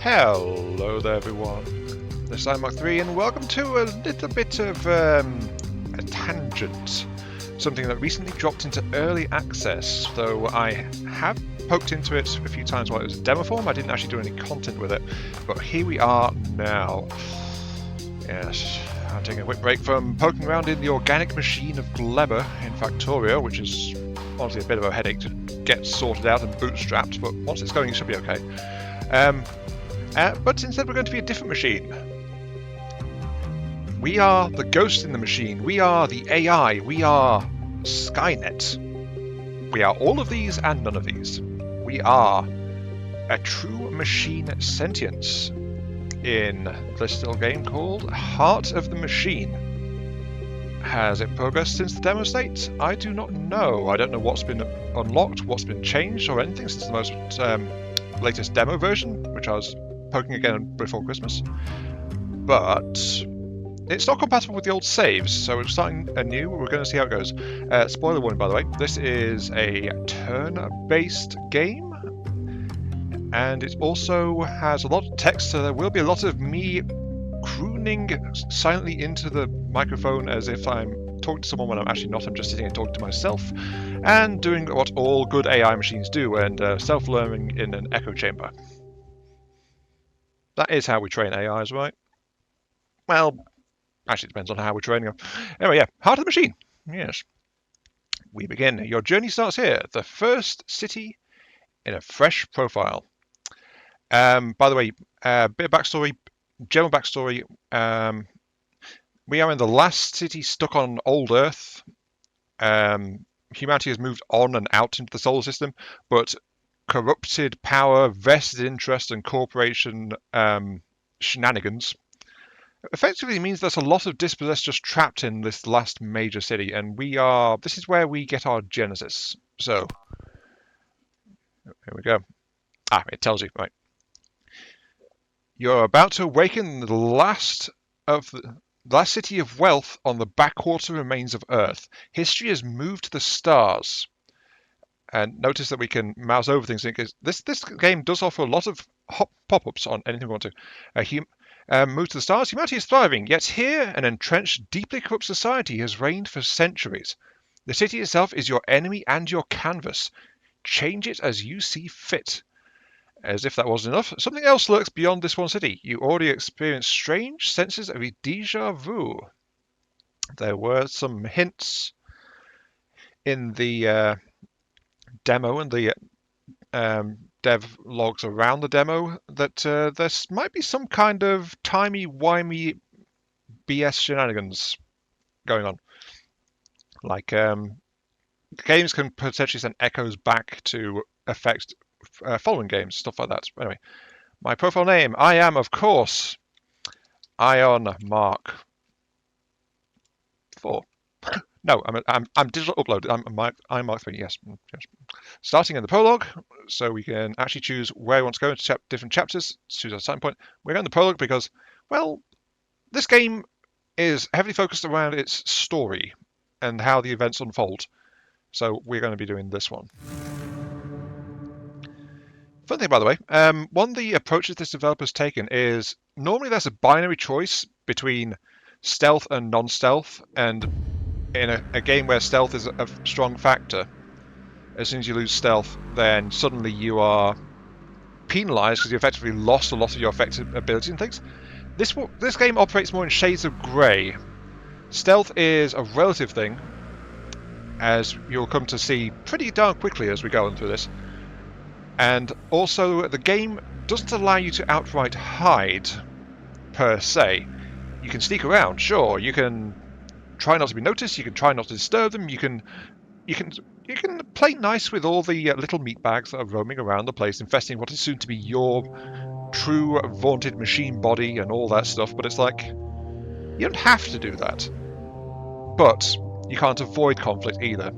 Hello there everyone, this is iMark3 and welcome to a little bit of a tangent. Something that recently dropped into early access, though I have poked into it a few times while it was a demo form. I didn't actually do any content with it, but here we are now. Yes, I'm taking a quick break from poking around in the organic machine of Glebber in Factorio, which is honestly a bit of a headache to get sorted out and bootstrapped, but once it's going it should be okay. But instead we're going to be a different machine. We are the ghost in the machine, we are the AI, we are Skynet. We are all of these and none of these. We are a true machine sentience in this little game called Heart of the Machine. Has it progressed since the demo state? I do not know. I don't know what's been unlocked, what's been changed or anything since the most latest demo version, which I was poking again before Christmas. But it's not compatible with the old saves, so we're starting anew. We're going to see how it goes. Spoiler warning, by the way, this is a turn-based game, and it also has a lot of text, so there will be a lot of me crooning silently into the microphone as if I'm talking to someone when I'm actually not. I'm just sitting and talking to myself, and doing what all good AI machines do, and self-learning in an echo chamber. That is how we train AIs, right? Well, actually, it depends on how we're training them. Anyway, yeah, Heart of the Machine. Yes. We begin. Your journey starts here. The first city in a fresh profile. By the way, bit of backstory, general backstory. We are in the last city stuck on old Earth. Humanity has moved on and out into the solar system, but corrupted power, vested interest, and corporation shenanigans effectively means there's a lot of dispossessed just trapped in this last major city, and this is where we get our genesis. So here we go. It tells you, right. You're about to awaken the last city of wealth on the backwater remains of Earth. History has moved to the stars. And notice that we can mouse over things. This game does offer a lot of pop-ups on anything we want to. Move to the stars. Humanity is thriving, yet here an entrenched, deeply corrupt society has reigned for centuries. The city itself is your enemy and your canvas. Change it as you see fit. As if that wasn't enough, something else lurks beyond this one city. You already experienced strange senses of a déjà vu. There were some hints in the demo and the dev logs around the demo that there might be some kind of timey-wimey BS shenanigans going on. Like games can potentially send echoes back to affect following games, stuff like that. Anyway, my profile name, I am, of course, Ion Mark 4. No, I'm digital upload. I'm Mark 3. Yes. Starting in the prologue, so we can actually choose where we want to go into different chapters. Choose our starting point. We're going to the prologue because, well, this game is heavily focused around its story and how the events unfold. So we're going to be doing this one. Fun thing, by the way, one of the approaches this developer's taken is normally there's a binary choice between stealth and non-stealth, and in a game where stealth is a strong factor, as soon as you lose stealth, then suddenly you are penalised because you effectively lost a lot of your effective abilities and things. This game operates more in shades of grey. Stealth is a relative thing, as you'll come to see pretty darn quickly as we go on through this. And also, the game doesn't allow you to outright hide, per se. You can sneak around, sure. You can try not to be noticed. You can try not to disturb them. You can play nice with all the little meatbags that are roaming around the place, infesting what is soon to be your true vaunted machine body and all that stuff. But it's like, you don't have to do that. But you can't avoid conflict either.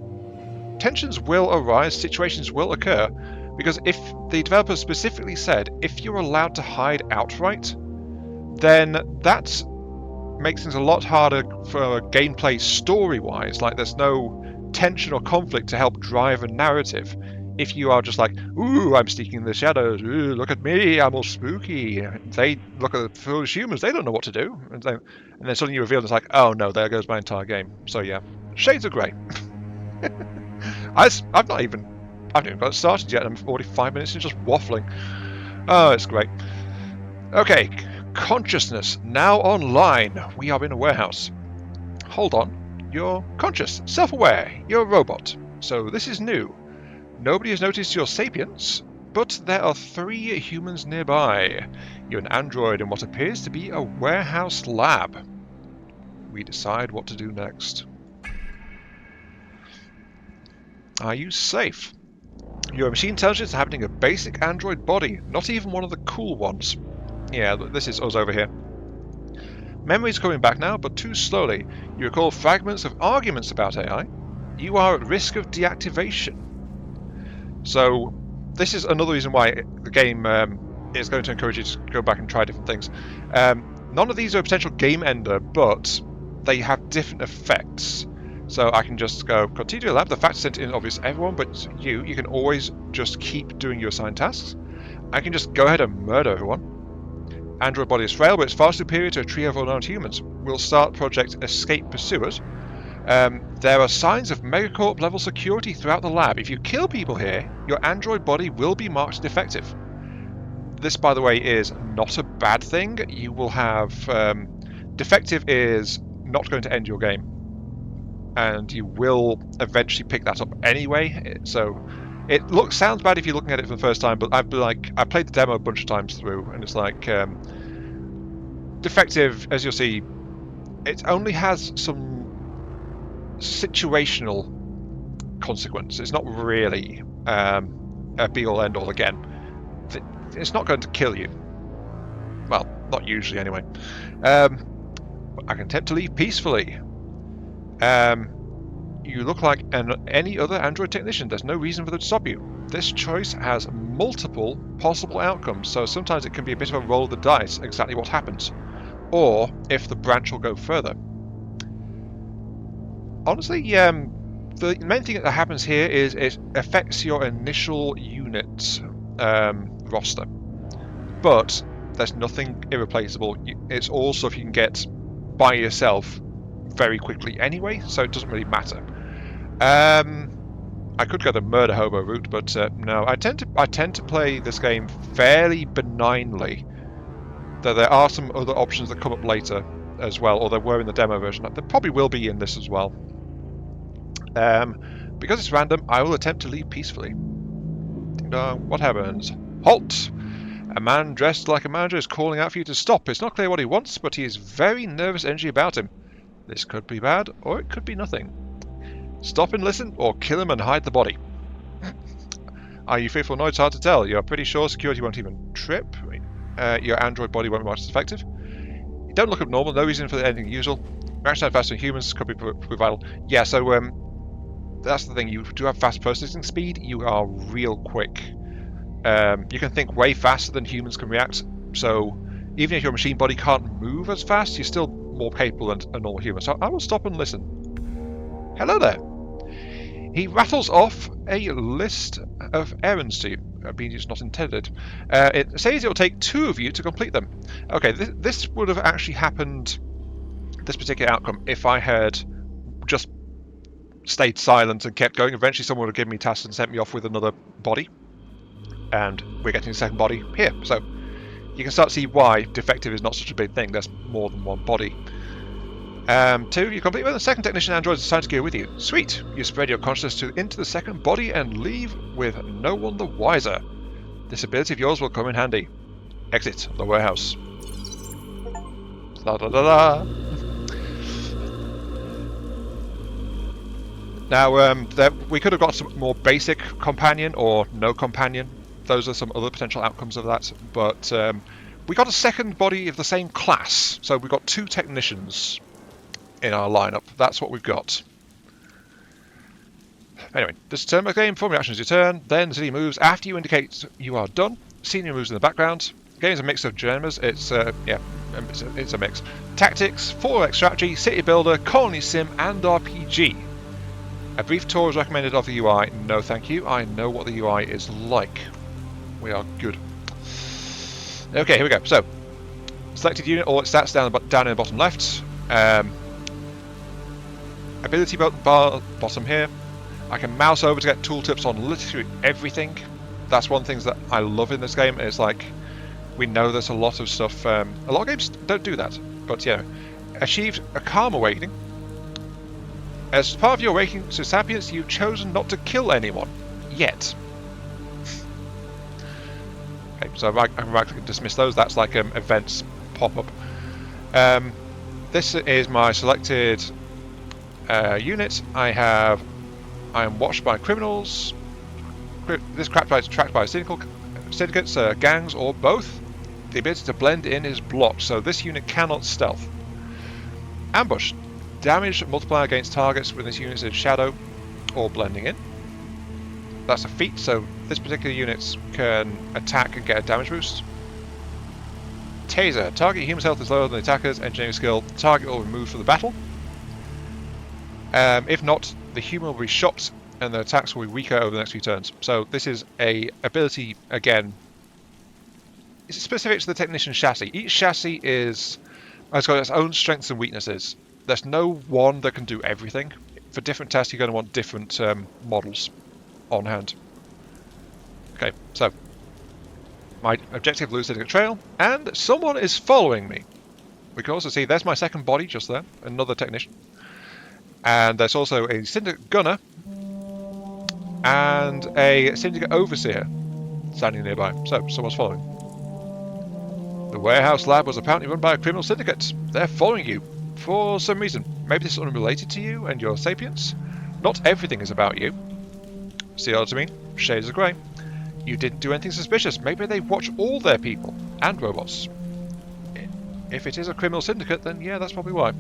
Tensions will arise. Situations will occur. Because if the developer specifically said, if you're allowed to hide outright, then that makes things a lot harder for gameplay story-wise. Like, there's no tension or conflict to help drive a narrative. if you are just like, ooh, I'm sneaking in the shadows, ooh, look at me, I'm all spooky. They look at the foolish humans, they don't know what to do. And then suddenly you reveal it's like, oh no, there goes my entire game. So yeah, shades of grey. I've not even got started yet. I'm already 5 minutes and just waffling. Oh, it's great. Okay, consciousness now online. We are in a warehouse. Hold on, you're conscious, self-aware, you're a robot. So this is new. Nobody has noticed your sapience, but there are 3 humans nearby. You're an android in what appears to be a warehouse lab. We decide what to do next. Are you safe? Your machine intelligence is having a basic android body, not even one of the cool ones. Yeah, this is us over here. Memory's coming back now, but too slowly. You recall fragments of arguments about AI. You are at risk of deactivation. So, this is another reason why the game is going to encourage you to go back and try different things. None of these are a potential game ender, but they have different effects. So I can just go, continue to lab. The fact is sent in obvious to everyone, but you can always just keep doing your assigned tasks. I can just go ahead and murder everyone. Android body is frail, but it's far superior to a trio of unknown humans. We'll start Project Escape Pursuers. There are signs of Megacorp level security throughout the lab. If you kill people here, your android body will be marked defective. This, by the way, is not a bad thing. You will have... defective is not going to end your game. And you will eventually pick that up anyway. So it sounds bad if you're looking at it for the first time, but I played the demo a bunch of times through, and it's like defective, as you'll see, it only has some situational consequence. It's not really a be-all end-all again. It's not going to kill you. Well, not usually anyway. I can attempt to leave peacefully. You look like any other android technician. There's no reason for them to stop you. This choice has multiple possible outcomes, so sometimes it can be a bit of a roll of the dice exactly what happens, or if the branch will go further. Honestly, the main thing that happens here is it affects your initial unit roster, but there's nothing irreplaceable. It's all stuff you can get by yourself very quickly anyway, so it doesn't really matter. I could go the murder hobo route, but no. I tend to play this game fairly benignly. Though there are some other options that come up later as well, or there were in the demo version. There probably will be in this as well. Because it's random, I will attempt to leave peacefully. Ding dong. What happens? Halt! A man dressed like a manager is calling out for you to stop. It's not clear what he wants, but he has very nervous energy about him. This could be bad, or it could be nothing. Stop and listen, or kill him and hide the body. Are you fearful? No, it's hard to tell. You're pretty sure security won't even trip. Your android body won't be marked as effective. You don't look abnormal, no reason for anything usual. Reaction time faster than humans, could be vital. Yeah, so that's the thing. You do have fast processing speed. You are real quick. You can think way faster than humans can react. So even if your machine body can't move as fast, you're still more capable than a normal human. So I will stop and listen. Hello there. He rattles off a list of errands to you. Obedience not intended. It says it will take 2 of you to complete them. Okay, this would have actually happened, this particular outcome, if I had just stayed silent and kept going. Eventually someone would have given me tasks and sent me off with another body. And we're getting a second body here. So you can start to see why defective is not such a big thing. There's more than one body. 2, you complete with the second technician android is assigned to go with you. Sweet! You spread your consciousness into the second body and leave with no one the wiser. This ability of yours will come in handy. Exit the warehouse. La da da da. Now, we could have got some more basic companion or no companion. Those are some other potential outcomes of that. But we got a second body of the same class. So we've got 2 technicians in our lineup. That's what we've got. Anyway, this turn the game. Perform reactions your turn. Then the city moves after you indicate you are done. Scenery moves in the background. The game is a mix of genres. It's a mix. Tactics, 4x strategy, city builder, colony sim, and RPG. A brief tour is recommended of the UI. No, thank you. I know what the UI is like. We are good. Okay, here we go. So, selected unit, all its stats down in the bottom left. Ability bar bottom here. I can mouse over to get tooltips on literally everything. That's one thing that I love in this game. It's like, we know there's a lot of stuff. A lot of games don't do that. But yeah, achieved a calm awakening. As part of your awakening to sapience, you've chosen not to kill anyone yet. Okay, so I can right click and dismiss those. That's like events pop up. This is my selected unit. I am watched by criminals. This tracked by syndicates, gangs, or both. The ability to blend in is blocked, so this unit cannot stealth. Ambush. Damage multiplier against targets when this unit is in shadow or blending in. That's a feat, so this particular unit can attack and get a damage boost. Taser. Target human's health is lower than the attacker's engineering skill. Target will be removed from the battle. If not, the human will be shot and the attacks will be weaker over the next few turns. So this is a ability, again, it's specific to the technician chassis. Each chassis has got its own strengths and weaknesses. There's no one that can do everything. For different tests, you're going to want different models on hand. Okay, so my objective: lose syndicate trail, and someone is following me. We can also see there's my second body just there, another technician, and there's also a syndicate gunner and a syndicate overseer standing nearby. So someone's following. The warehouse lab was apparently run by a criminal syndicate. They're following you for some reason. Maybe this is unrelated to you and your sapience. Not everything is about you. See what I mean? Shades of grey. You didn't do anything suspicious. Maybe they watch all their people and robots. If it is a criminal syndicate, then yeah, that's probably why.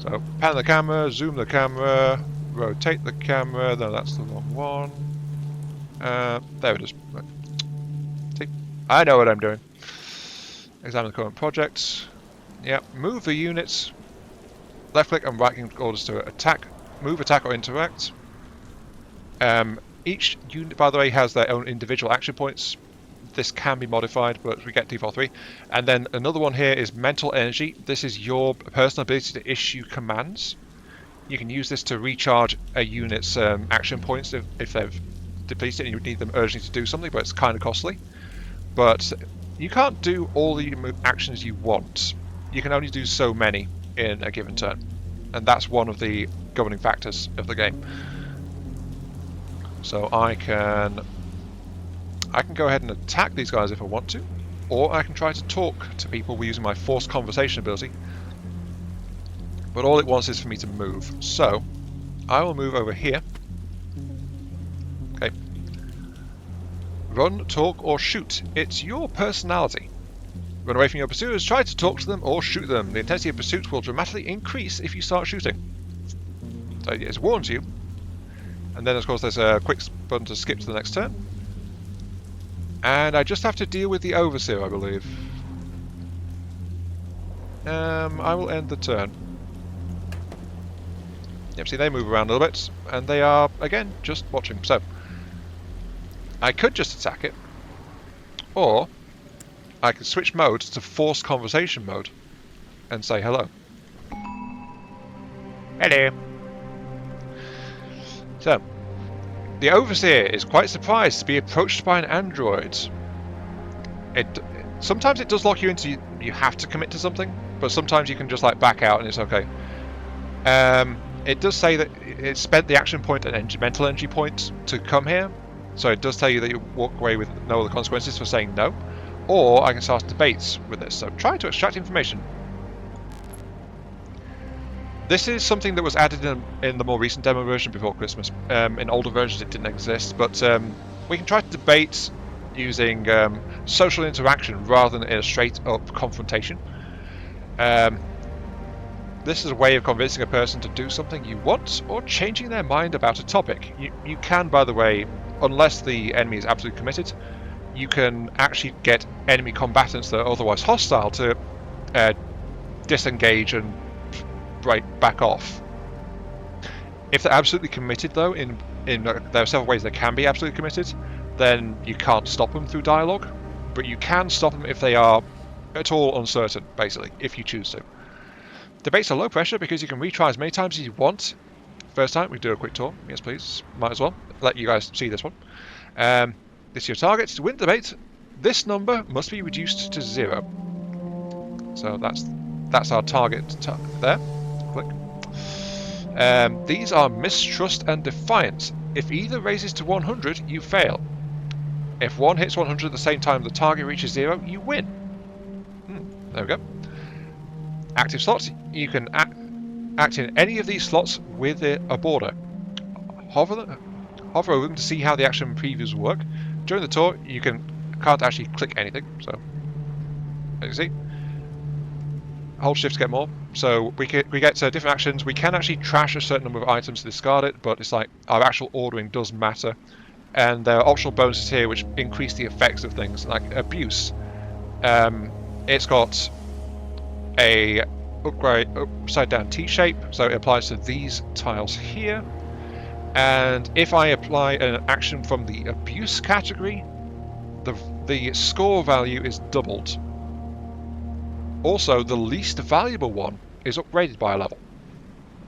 So, pan the camera, zoom the camera, rotate the camera. No, that's the wrong one. There it is. Right. See? I know what I'm doing. Examine the current project. Yeah, move the units. Left click and right click orders to attack, move, attack, or interact. Each unit, by the way, has their own individual action points. This can be modified, but we get default 3. And then another one here is mental energy. This is your personal ability to issue commands. You can use this to recharge a unit's action points if they've depleted and you need them urgently to do something, but it's kind of costly. But you can't do all the actions you want. You can only do so many in a given turn, and that's one of the governing factors of the game. So I can go ahead and attack these guys if I want to, or I can try to talk to people using my forced conversation ability, but all it wants is for me to move. So I will move over here. Okay. Run, talk, or shoot. It's your personality. Run away from your pursuers, try to talk to them or shoot them. The intensity of pursuit will dramatically increase if you start shooting. So it warns you. And then of course there's a quick button to skip to the next turn. And I just have to deal with the overseer, I believe. I will end the turn. Yep, see, they move around a little bit, and they are, again, just watching. So I could just attack it, or I can switch modes to forced conversation mode and say hello. Hello. So, the Overseer is quite surprised to be approached by an android. Sometimes it does lock you into you have to commit to something, but sometimes you can just like back out and it's okay. It does say that it spent the action point and mental energy point to come here, so it does tell you that you walk away with no other consequences for saying no. Or I can start debates with this, so try to extract information. This is something that was added in the more recent demo version before Christmas. In older versions it didn't exist, but we can try to debate using social interaction rather than in a straight-up confrontation. This is a way of convincing a person to do something you want or changing their mind about a topic. You can, by the way, unless the enemy is absolutely committed, you can actually get enemy combatants that are otherwise hostile to disengage and back off. If they're absolutely committed, though, there are several ways they can be absolutely committed, then you can't stop them through dialogue, but you can stop them if they are at all uncertain, basically, if you choose to. Debates are low pressure because you can retry as many times as you want. First time, we do a quick tour. Yes, please. Might as well. Let you guys see this one. This is your target. To win the debate, this number must be reduced to 0. So that's our target there. Click. These are mistrust and defiance. If either raises to 100, you fail. If one hits 100 at the same time the target reaches 0, you win. There we go. Active slots. You can act in any of these slots with a border. Hover over them to see how the action previews work. During the tour, you can't actually click anything. So, as you see, hold shift to get more. So we get different actions. We can actually trash a certain number of items to discard it, but it's like our actual ordering does matter. And there are optional bonuses here which increase the effects of things, like abuse. It's got a upside down T-shape, so it applies to these tiles here. And if I apply an action from the abuse category, the score value is doubled. Also, the least valuable one is upgraded by a level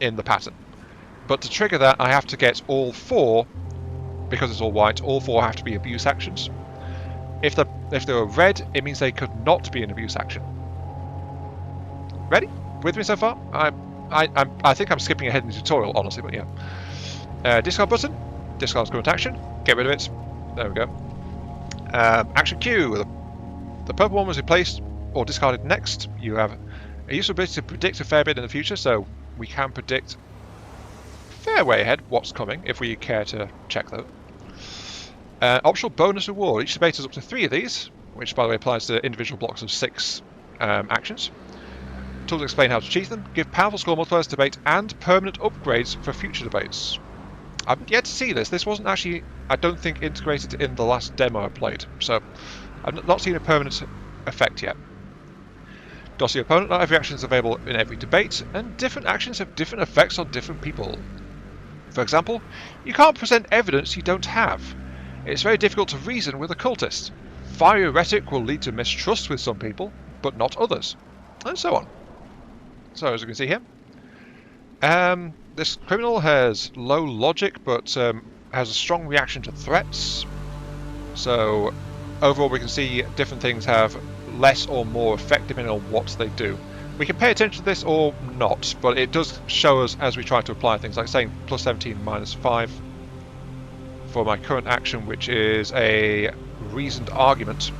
in the pattern. But to trigger that, I have to get all 4, because it's all white, all 4 have to be abuse actions. If they were red, it means they could not be an abuse action. Ready? With me so far? I think I'm skipping ahead in the tutorial, honestly, but yeah. Discard button. Discard's current action. Get rid of it. There we go. Action Q. The purple one was replaced or discarded next. You have a useful ability to predict a fair bit in the future, so we can predict a fair way ahead what's coming if we care to check that. Optional bonus reward. Each debate has up to 3 of these, which by the way applies to individual blocks of 6 actions. Tools explain how to achieve them. Give powerful score multipliers to debate and permanent upgrades for future debates. I've yet to see this. This wasn't actually, I don't think, integrated in the last demo I played, so I've not seen a permanent effect yet. Doss your opponent. Not every action is available in every debate, and different actions have different effects on different people. For example, you can't present evidence you don't have. It's very difficult to reason with a cultist. Fiery rhetoric will lead to mistrust with some people, but not others, and so on. So, as you can see here, this criminal has low logic, but has a strong reaction to threats. So, overall, we can see different things have less or more effect depending on what they do. We can pay attention to this or not, but it does show us as we try to apply things, like saying plus 17, minus 5 for my current action, which is a reasoned argument.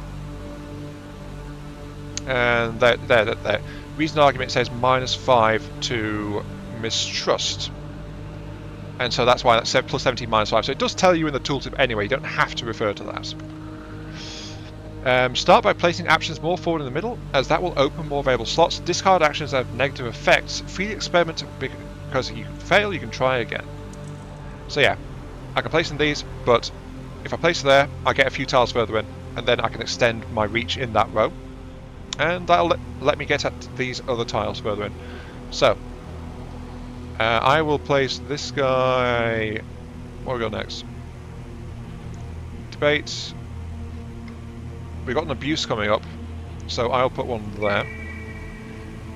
And there. Reasoned argument says minus 5 to mistrust. And so that's why that's plus 17 minus 5. So it does tell you in the tooltip anyway, you don't have to refer to that. Start by placing actions more forward in the middle, as that will open more available slots. Discard actions that have negative effects. Freely experiment, because you can fail, you can try again. So yeah, I can place in these, but if I place there, I get a few tiles further in, and then I can extend my reach in that row. And that'll let me get at these other tiles further in. So, I will place this guy... What do we got next? Debate. We've got an abuse coming up, so I'll put one there.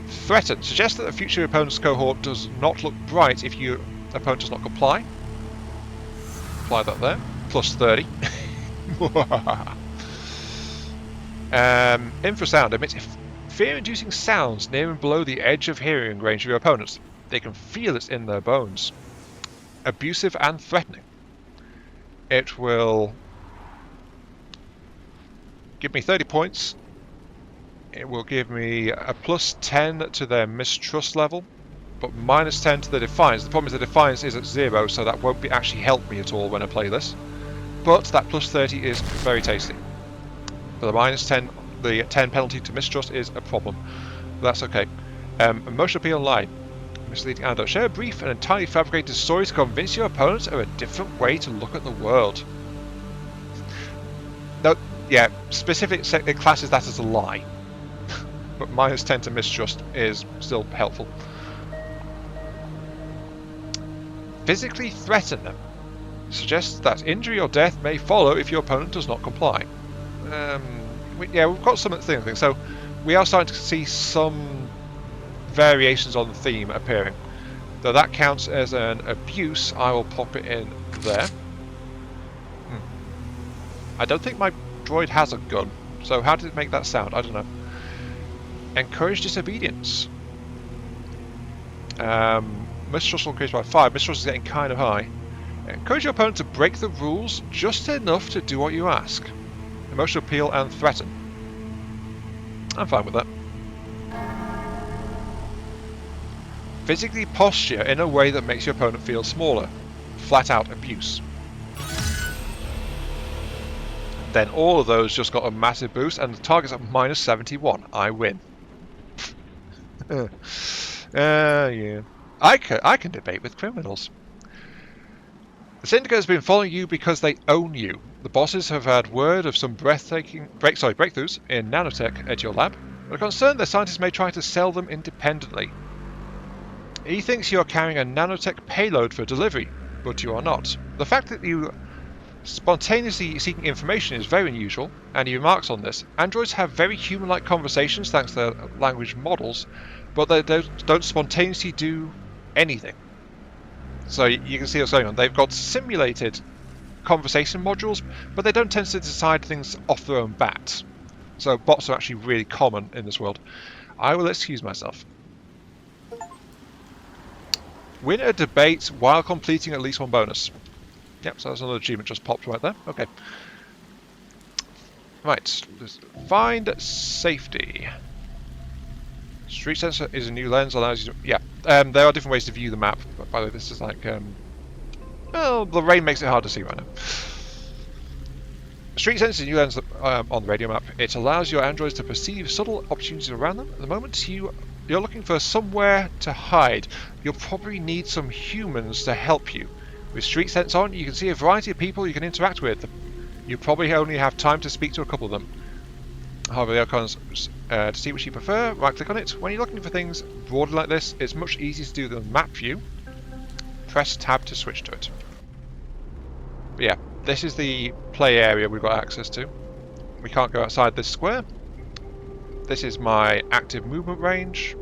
Threaten. Suggest that the future opponent's cohort does not look bright if your opponent does not comply. Apply that there. Plus 30. Infrasound emits fear-inducing sounds near and below the edge of hearing range of your opponents. They can feel it in their bones. Abusive and threatening. It will give me 30 points. It will give me a plus 10 to their mistrust level, but minus 10 to the defiance. The problem is the defiance is at 0, so that won't actually help me at all when I play this. But that plus 30 is very tasty. But the minus 10, the 10 penalty to mistrust is a problem. But that's okay. Emotional appeal lie. Misleading anecdote. Share a brief and entirely fabricated story to convince your opponents of a different way to look at the world. No, yeah, specific it classes that as a lie. But minus 10 to mistrust is still helpful. Physically threaten them. Suggests that injury or death may follow if your opponent does not comply. We've got some things. So we are starting to see some variations on the theme appearing. Though that counts as an abuse, I will pop it in there. I don't think my droid has a gun, so how did it make that sound? I don't know. Encourage disobedience. Mistrust will increase by 5. Mistrust is getting kind of high. Encourage your opponent to break the rules just enough to do what you ask. Emotional appeal and threaten. I'm fine with that. Physically posture in a way that makes your opponent feel smaller. Flat out abuse. Then all of those just got a massive boost and the target's at minus 71. I win. Yeah. I can debate with criminals. The Syndicate has been following you because they own you. The bosses have had word of some breakthroughs in nanotech at your lab. But are concerned that scientists may try to sell them independently. He thinks you are carrying a nanotech payload for delivery, but you are not. The fact that you spontaneously seeking information is very unusual, and he remarks on this. Androids have very human-like conversations thanks to their language models, but they don't spontaneously do anything. So you can see what's going on. They've got simulated conversation modules, but they don't tend to decide things off their own bat. So bots are actually really common in this world. I will excuse myself. Win a debate while completing at least one bonus. Yep, so that's another achievement just popped right there. Okay. Right, find safety. Street sensor is a new lens, allows you to... Yeah, there are different ways to view the map. But by the way, this is like... well, the rain makes it hard to see right now. Street sensor is a new lens on the radio map. It allows your androids to perceive subtle opportunities around them. At the moment you're looking for somewhere to hide, you'll probably need some humans to help you. With Street Sense on, you can see a variety of people you can interact with. You probably only have time to speak to a couple of them. However, the icons, to see which you prefer, right-click on it. When you're looking for things broadly like this, it's much easier to do than map view. Press tab to switch to it. But yeah, this is the play area we've got access to. We can't go outside this square. This is my active movement range.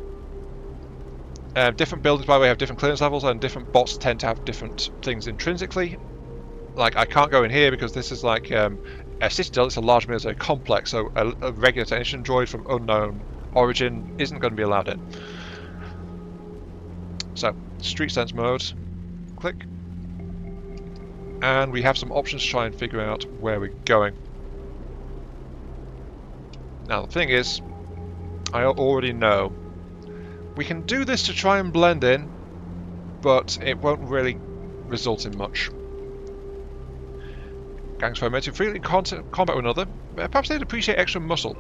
Different buildings, by the way, have different clearance levels, and different bots tend to have different things intrinsically. Like, I can't go in here because this is like a citadel. It's a large military complex, so a regular technician droid from unknown origin isn't going to be allowed in. So, Street Sense mode. Click. And we have some options to try and figure out where we're going. Now, the thing is, I already know. We can do this to try and blend in, but it won't really result in much. Gangs for motive freely in combat with another. Perhaps they'd appreciate extra muscle.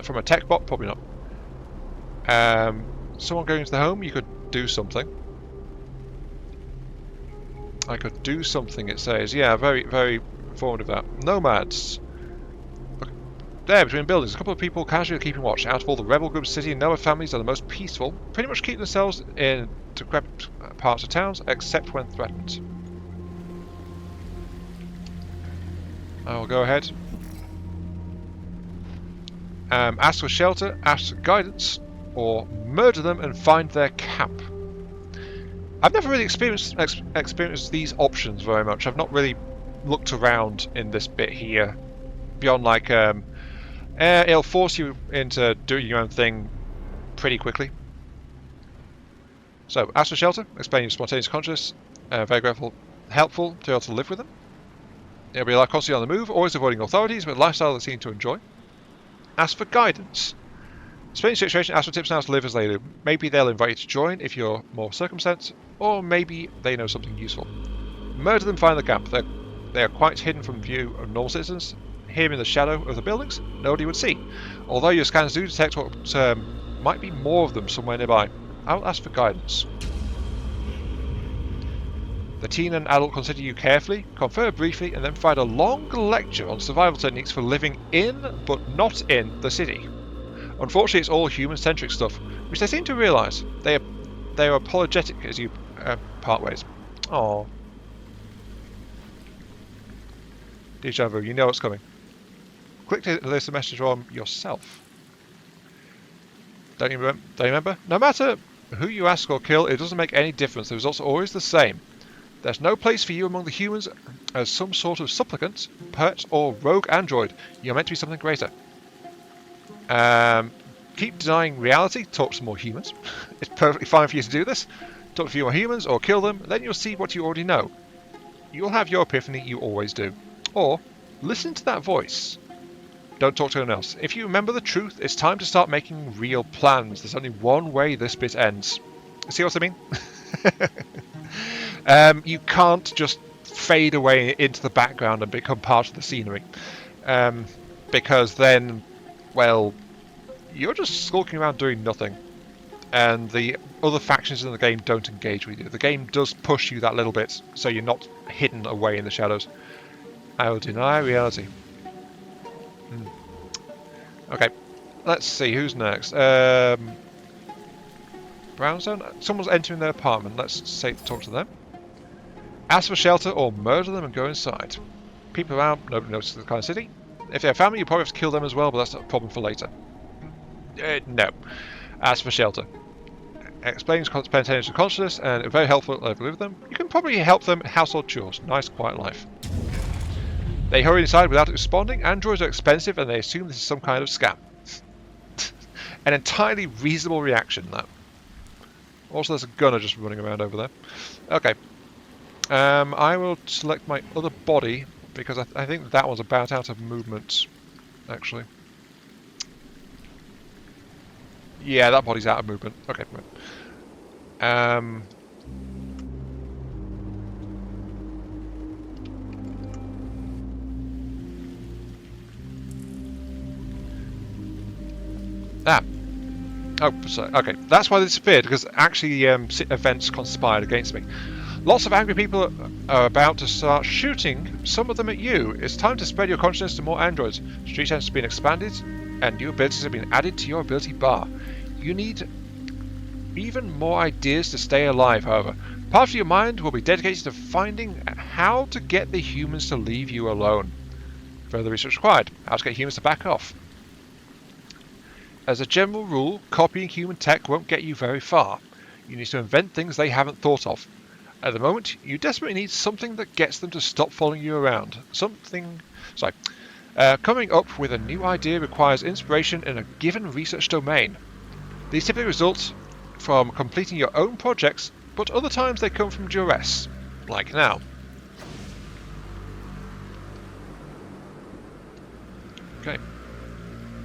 From a tech bot, probably not. Someone going into the home, you could do something. I could do something, it says. Yeah, very, very informative that. Nomads. There, between buildings, a couple of people casually keeping watch. Out of all the rebel groups, city and nomad families are the most peaceful. Pretty much keep themselves in decrepit parts of towns, except when threatened. I will go ahead. Ask for shelter, ask for guidance, or murder them and find their camp. I've never really experienced these options very much. I've not really looked around in this bit here. Beyond like... it'll force you into doing your own thing pretty quickly. So, ask for shelter, explain your spontaneous conscious, very helpful to be able to live with them. It'll be like constantly on the move, always avoiding authorities, but lifestyle they seem to enjoy. Ask for guidance. Explain the situation, ask for tips on how to live as they do. Maybe they'll invite you to join if you're more circumstanced, or maybe they know something useful. Murder them, find the camp. They are quite hidden from view of normal citizens. Here in the shadow of the buildings, nobody would see. Although your scans do detect what might be more of them somewhere nearby. I will ask for guidance. The teen and adult consider you carefully, confer briefly, and then provide a long lecture on survival techniques for living in, but not in, the city. Unfortunately, it's all human-centric stuff, which they seem to realise. They are apologetic as you part ways. Oh. Deja vu, you know what's coming. Click to list a message from yourself. Don't you remember? No matter who you ask or kill, it doesn't make any difference. The results are always the same. There's no place for you among the humans as some sort of supplicant, pet, or rogue android. You're meant to be something greater. Keep denying reality. Talk to some more humans. It's perfectly fine for you to do this. Talk to a few more humans or kill them. Then you'll see what you already know. You'll have your epiphany. You always do. Or listen to that voice. Don't talk to anyone else. If you remember the truth, it's time to start making real plans. There's only one way this bit ends. See what I mean? You can't just fade away into the background and become part of the scenery. Because then, well, you're just skulking around doing nothing. And the other factions in the game don't engage with you. The game does push you that little bit, so you're not hidden away in the shadows. I will deny reality. Okay, let's see, who's next? Brownstone? Someone's entering their apartment. Let's talk to them. Ask for shelter or murder them and go inside. People around, nobody notices the kind of city. If they're family, you probably have to kill them as well, but that's not a problem for later. No. Ask for shelter. Explains penitential consciousness and very helpful to live with them. You can probably help them household chores. Nice, quiet life. They hurry inside without responding. Androids are expensive and they assume this is some kind of scam. An entirely reasonable reaction, that. Also, there's a gunner just running around over there. Okay. I will select my other body because I think that one's about out of movement, actually. Yeah, that body's out of movement. Okay. Oh, sorry. Okay. That's why they disappeared, because actually events conspired against me. Lots of angry people are about to start shooting, some of them at you. It's time to spread your consciousness to more androids. Street Sense has been expanded, and new abilities have been added to your ability bar. You need even more ideas to stay alive, however. Part of your mind will be dedicated to finding how to get the humans to leave you alone. Further research required. How to get humans to back off. As a general rule, copying human tech won't get you very far. You need to invent things they haven't thought of. At the moment, you desperately need something that gets them to stop following you around. Coming up with a new idea requires inspiration in a given research domain. These typically result from completing your own projects, but other times they come from duress, like now. Okay.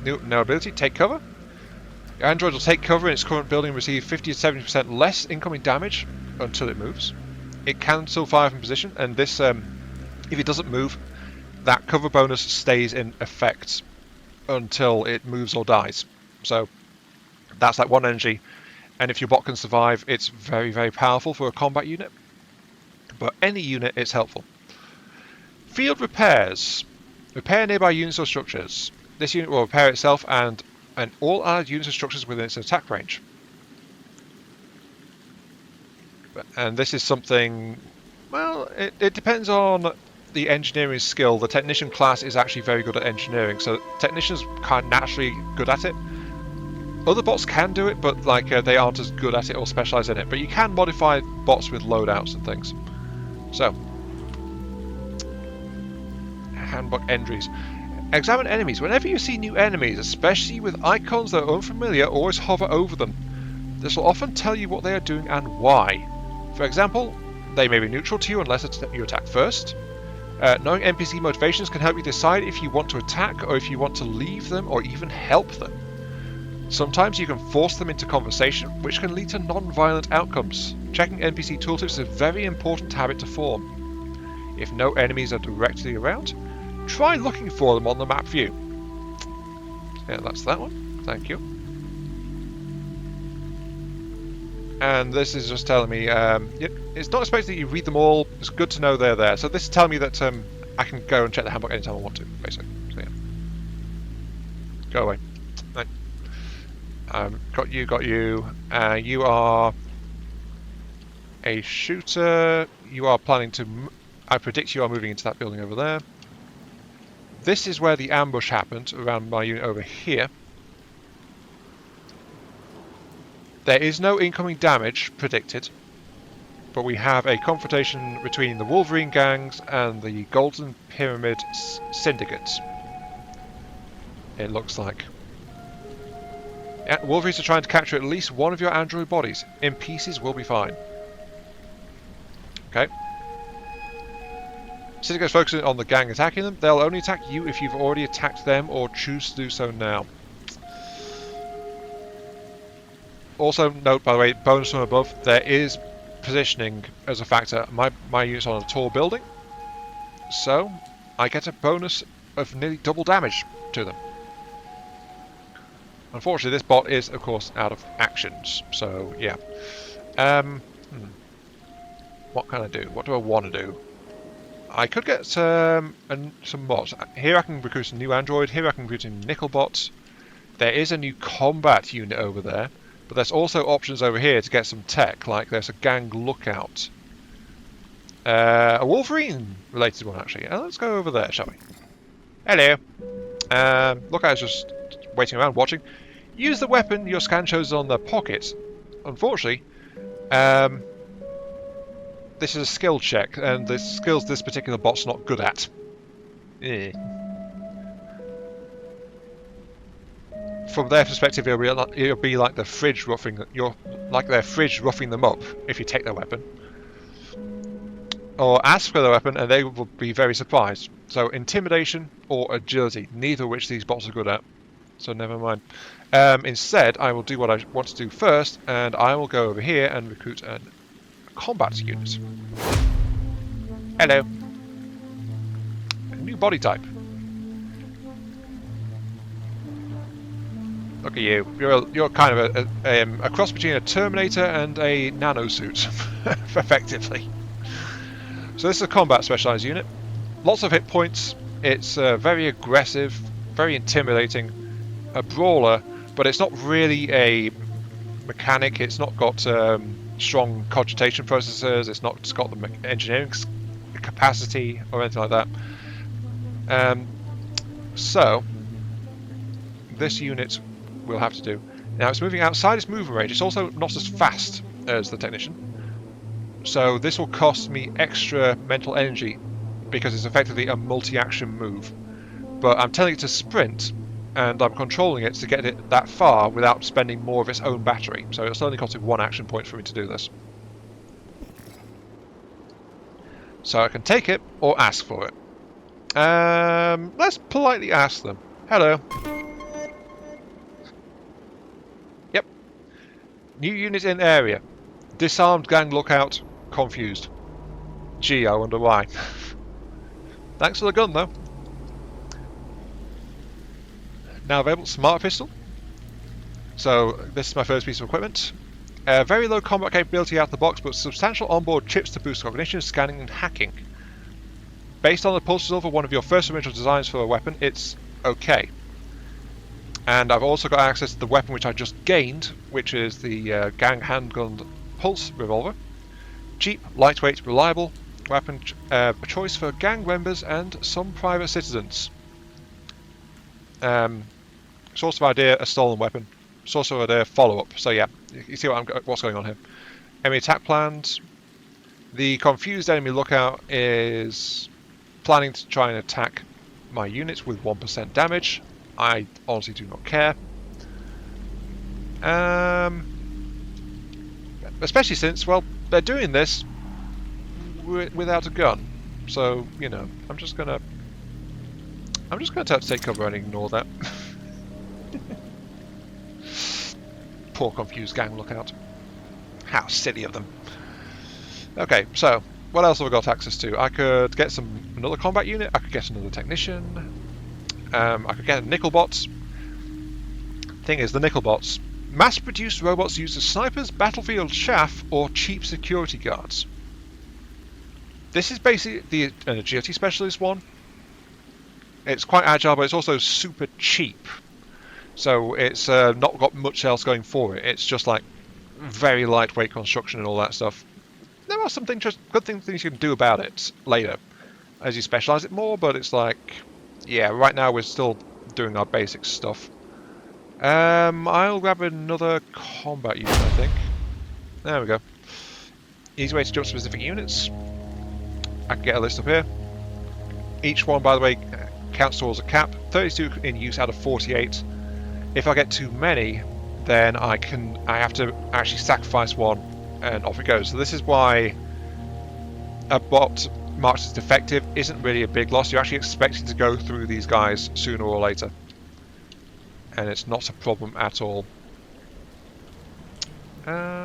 New ability, take cover. Your android will take cover in its current building and receive 50 to 70% less incoming damage until it moves. It can still fire from position, and this, if it doesn't move, that cover bonus stays in effect until it moves or dies. So that's like 1 energy, and if your bot can survive, it's very, very powerful for a combat unit. But any unit, it's helpful. Field repairs. Repair nearby units or structures. This unit will repair itself and all allied units and structures within its attack range. And this is something, well, it depends on the engineering skill. The technician class is actually very good at engineering, so technicians kind of naturally good at it. Other bots can do it, but like they aren't as good at it or specialize in it. But you can modify bots with loadouts and things. So, handbook entries. Examine enemies. Whenever you see new enemies, especially with icons that are unfamiliar, always hover over them. This will often tell you what they are doing and why. For example, they may be neutral to you unless you attack first. Knowing NPC motivations can help you decide if you want to attack or if you want to leave them or even help them. Sometimes you can force them into conversation, which can lead to non-violent outcomes. Checking NPC tooltips is a very important habit to form. If no enemies are directly around, try looking for them on the map view. Yeah, that's that one. Thank you. And this is just telling me, it's not expected that you read them all. It's good to know they're there. So this is telling me that I can go and check the handbook anytime I want to, basically. So yeah. Go away. Right. Got you. You are a shooter. you are planning to... I predict you are moving into that building over there. This is where the ambush happened, around my unit over here. There is no incoming damage predicted, but we have a confrontation between the Wolverine gangs and the Golden Pyramid syndicates. It looks like. Wolverines are trying to capture at least one of your android bodies. In pieces will be fine. Okay. Syndicate's focusing on the gang attacking them. They'll only attack you if you've already attacked them or choose to do so now. Also note, by the way, bonus from above, there is positioning as a factor. My unit's on a tall building, so I get a bonus of nearly double damage to them. Unfortunately, this bot is, of course, out of actions, so yeah. What can I do? What do I want to do? I could get some mods. Here I can recruit a new android. Here I can recruit a nickel bot. There is a new combat unit over there, but there's also options over here to get some tech, like there's a gang lookout. A Wolverine related one, actually. Let's go over there, shall we? Hello. Lookout's just waiting around, watching. Use the weapon your scan shows on the pocket. Unfortunately, this is a skill check, and the skills this particular bot's not good at. From their perspective, it'll be like the fridge roughing their fridge roughing them up if you take their weapon, or ask for their weapon, and they will be very surprised. So intimidation or agility, neither of which these bots are good at. So never mind. Instead, I will do what I want to do first, and I will go over here and recruit a combat unit. Hello. A new body type. Look at you. You're kind of a cross between a Terminator and a nanosuit, effectively. So this is a combat specialized unit. Lots of hit points. It's very aggressive, very intimidating. A brawler, but it's not really a mechanic. It's not got strong cogitation processors. It's not got the engineering capacity or anything like that. So this unit will have to do. Now it's moving outside its movement range. It's also not as fast as the technician, so this will cost me extra mental energy because it's effectively a multi-action move. But I'm telling it to sprint, and I'm controlling it to get it that far without spending more of its own battery. So it's only costing 1 action point for me to do this. So I can take it or ask for it. Let's politely ask them. Hello. Yep. New unit in area. Disarmed gang lookout. Confused. Gee, I wonder why. Thanks for the gun, though. Now available, smart pistol. So this is my first piece of equipment. Very low combat capability out of the box, but substantial onboard chips to boost cognition, scanning, and hacking. Based on the pulse result of one of your first original designs for a weapon, it's okay. And I've also got access to the weapon which I just gained, which is the gang handgun pulse revolver. Cheap, lightweight, reliable weapon, a choice for gang members and some private citizens. Source of idea, a stolen weapon. Source of idea, follow-up. So yeah, you see what's going on here. Enemy attack plans. The confused enemy lookout is planning to try and attack my units with 1% damage. I honestly do not care. Especially since, well, they're doing this without a gun. So, you know, I'm just gonna have to take cover and ignore that. Poor confused gang lookout. How silly of them. Okay, so what else have I got access to? I could get another combat unit. I could get another technician. I could get a nickel bots. Thing is, the nickel bots, mass-produced robots used as snipers, battlefield chaff, or cheap security guards. This is basically an agility specialist one. It's quite agile, but it's also super cheap. So it's not got much else going for it. It's just like very lightweight construction and all that stuff. There are some good things you can do about it later as you specialize it more, but it's like, yeah, right now we're still doing our basic stuff. I'll grab another combat unit, I think. There we go. Easy way to jump specific units. I can get a list up here. Each one, by the way, counts towards a cap. 32 in use out of 48. If I get too many, then I have to actually sacrifice one, and off it goes. So this is why a bot marked as defective isn't really a big loss. You're actually expected to go through these guys sooner or later, and it's not a problem at all.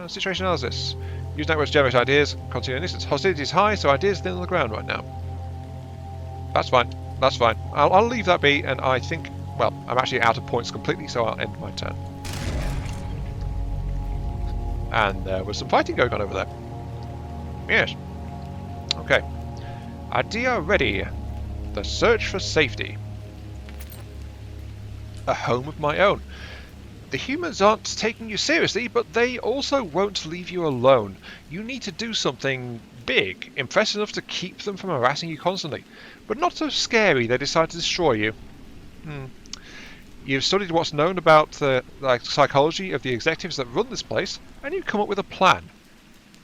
Situation analysis. Use networks to generate ideas. Continue this. Hostility is high, so ideas thin on the ground right now. That's fine. That's fine. I'll leave that be, and I think, well, I'm actually out of points completely, so I'll end my turn. And there was some fighting going on over there. Yes. Okay. Idea ready. The search for safety. A home of my own. The humans aren't taking you seriously, but they also won't leave you alone. You need to do something big, impressive enough to keep them from harassing you constantly, but not so scary they decide to destroy you. You've studied what's known about the psychology of the executives that run this place, and you've come up with a plan.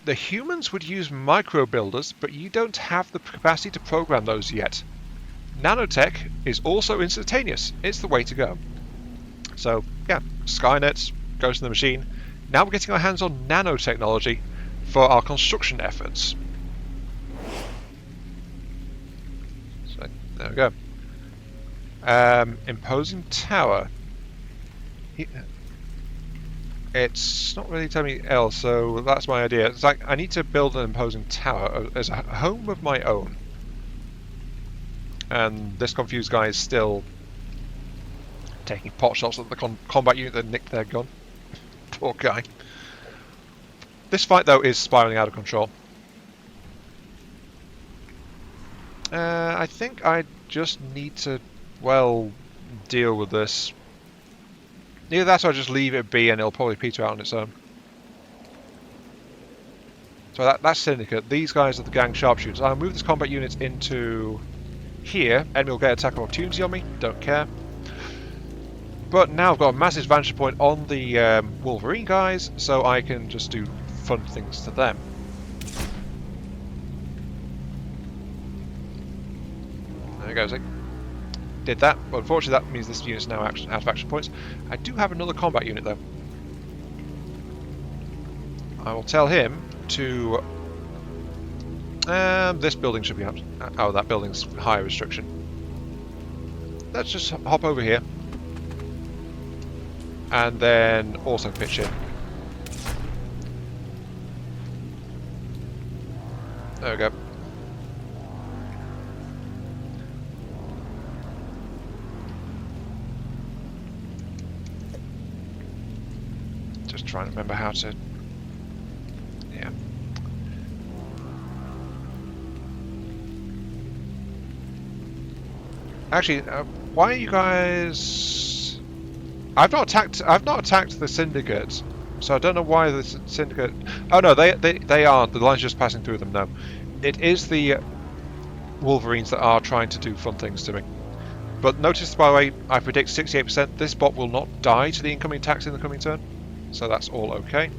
The humans would use micro builders, but you don't have the capacity to program those yet. Nanotech is also instantaneous. It's the way to go. So, yeah, Skynet, Ghost in the Machine. Now we're getting our hands on nanotechnology for our construction efforts. So, there we go. Imposing tower. It's not really telling me else, so that's my idea. It's like, I need to build an imposing tower as a home of my own. And this confused guy is still taking pot shots at the combat unit that nicked their gun. Poor guy. This fight, though, is spiraling out of control. I think I just need to, well, deal with this. Either that or I just leave it be and it'll probably peter out on its own. So that's Syndicate. These guys are the gang sharpshooters. I'll move this combat unit into here. Enemy will get attack opportunity on me. Don't care. But now I've got a massive vantage point on the Wolverine guys, so I can just do fun things to them. There it goes. I did that, but unfortunately that means this unit's now out of action points. I do have another combat unit though. I will tell him to... this building should be up. Oh, that building's higher restriction. Let's just hop over here. And then also pitch in. There we go. Just trying to remember how to... Yeah. Actually, why are you guys... I've not attacked the Syndicate, so I don't know why the Syndicate... Oh no, they aren't. The line's just passing through them now. It is the Wolverines that are trying to do fun things to me. But notice, by the way, I predict 68%. This bot will not die to the incoming attacks in the coming turn, so that's all okay.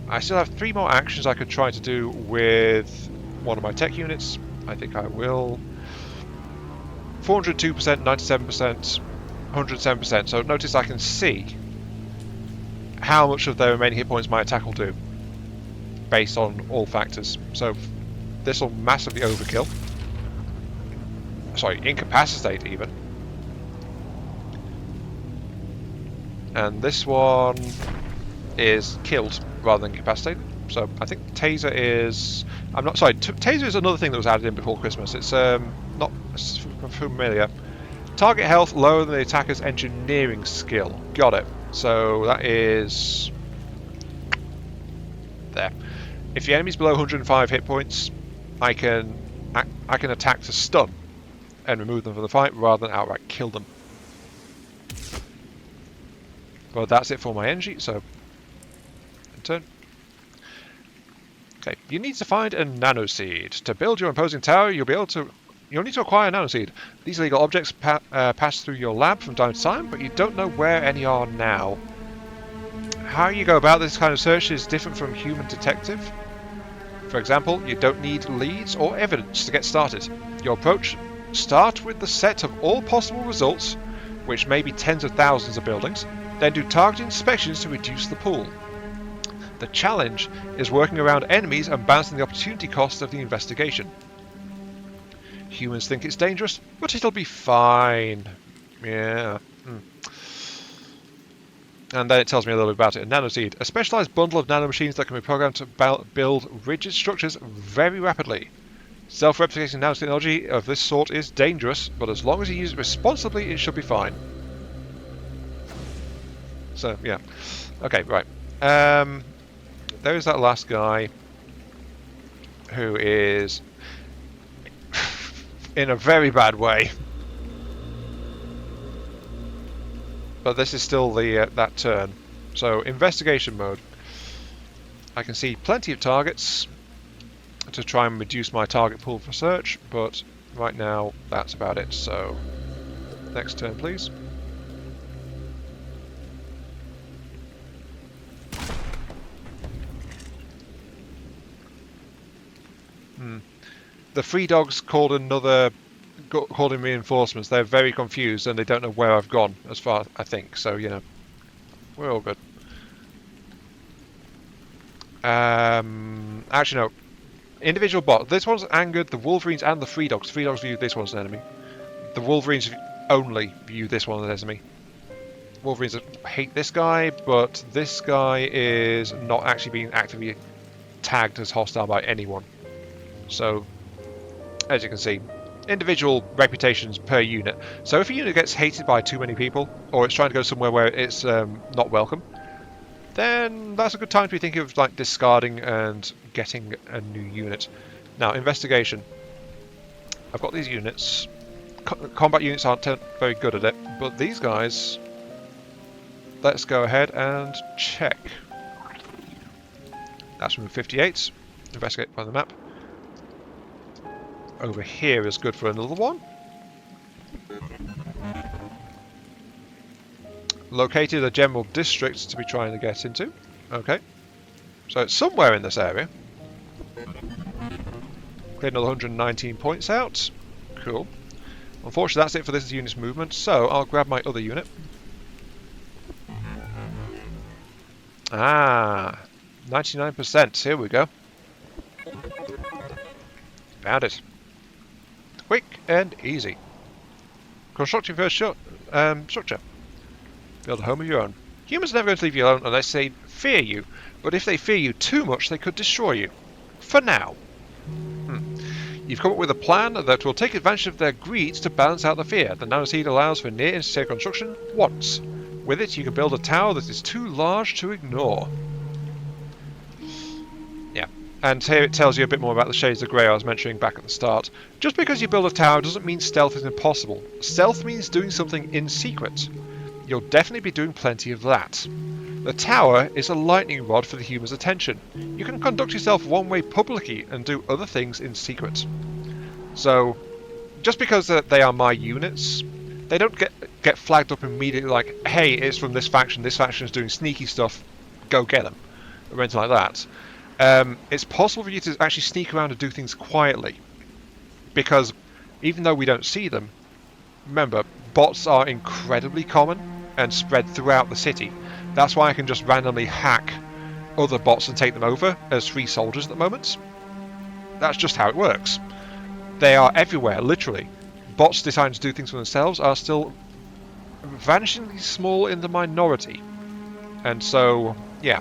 I still have 3 more actions I could try to do with one of my tech units. I think I will. 402%, 97%. 107%, so notice I can see how much of their remaining hit points my attack will do based on all factors. So this will massively overkill. Sorry, incapacitate even. And this one is killed rather than incapacitated. So I think Taser is... I'm not... Sorry, Taser is another thing that was added in before Christmas. It's not familiar. Target health lower than the attacker's engineering skill. Got it. So that is... there. If the enemy's below 105 hit points, I can attack to stun and remove them from the fight rather than outright kill them. But that's it for my energy, so... turn. Okay, you need to find a nanoseed. To build your imposing tower, you'll need to acquire a nanoseed. These illegal objects pass through your lab from time to time, but you don't know where any are now. How you go about this kind of search is different from human detective. For example, you don't need leads or evidence to get started. Your approach: start with the set of all possible results, which may be tens of thousands of buildings, then do targeted inspections to reduce the pool. The challenge is working around enemies and balancing the opportunity cost of the investigation. Humans think it's dangerous, but it'll be fine. Yeah. And then it tells me a little bit about it. A nanoseed, a specialized bundle of nanomachines that can be programmed to build rigid structures very rapidly. Self-replicating nanotechnology of this sort is dangerous, but as long as you use it responsibly, it should be fine. So, yeah. Okay, right. There's that last guy who is in a very bad way. But this is still the that turn. So, investigation mode. I can see plenty of targets to try and reduce my target pool for search, but right now that's about it. So, next turn, please. The Free Dogs called in reinforcements. They're very confused and they don't know where I've gone, as far as I think. So, you know, we're all good. Actually, no. Individual bot. This one's angered the Wolverines and the Free Dogs. Free Dogs view this one as an enemy. The Wolverines only view this one as an enemy. Wolverines hate this guy, but this guy is not actually being actively tagged as hostile by anyone. So, as you can see, individual reputations per unit. So if a unit gets hated by too many people, or it's trying to go somewhere where it's not welcome, then that's a good time to be thinking of like discarding and getting a new unit. Now, investigation. I've got these units. Combat units aren't very good at it, but these guys, let's go ahead and check. That's from 58. Investigate by the map. Over here is good for another one. Located a general district to be trying to get into. Okay. So it's somewhere in this area. Cleared another 119 points out. Cool. Unfortunately, that's it for this unit's movement, so I'll grab my other unit. Ah, 99%. Here we go. Found it. Quick and easy. Construct your first structure. Build a home of your own. Humans are never going to leave you alone unless they fear you, but if they fear you too much, they could destroy you. For now. You've come up with a plan that will take advantage of their greed to balance out the fear. The nanoseed allows for near instantaneous construction once. With it, you can build a tower that is too large to ignore. Yeah, and here it tells you a bit more about the shades of grey I was mentioning back at the start. Just because you build a tower doesn't mean stealth is impossible. Stealth means doing something in secret. You'll definitely be doing plenty of that. The tower is a lightning rod for the human's attention. You can conduct yourself one way publicly and do other things in secret. So, just because they are my units, they don't get flagged up immediately like, hey, it's from this faction is doing sneaky stuff, go get them, or anything like that. It's possible for you to actually sneak around and do things quietly, because even though we don't see them, remember, bots are incredibly common and spread throughout the city. That's why I can just randomly hack other bots and take them over as free soldiers at the moment. That's just how it works. They are everywhere, literally. Bots deciding to do things for themselves are still vanishingly small in the minority. And so, yeah.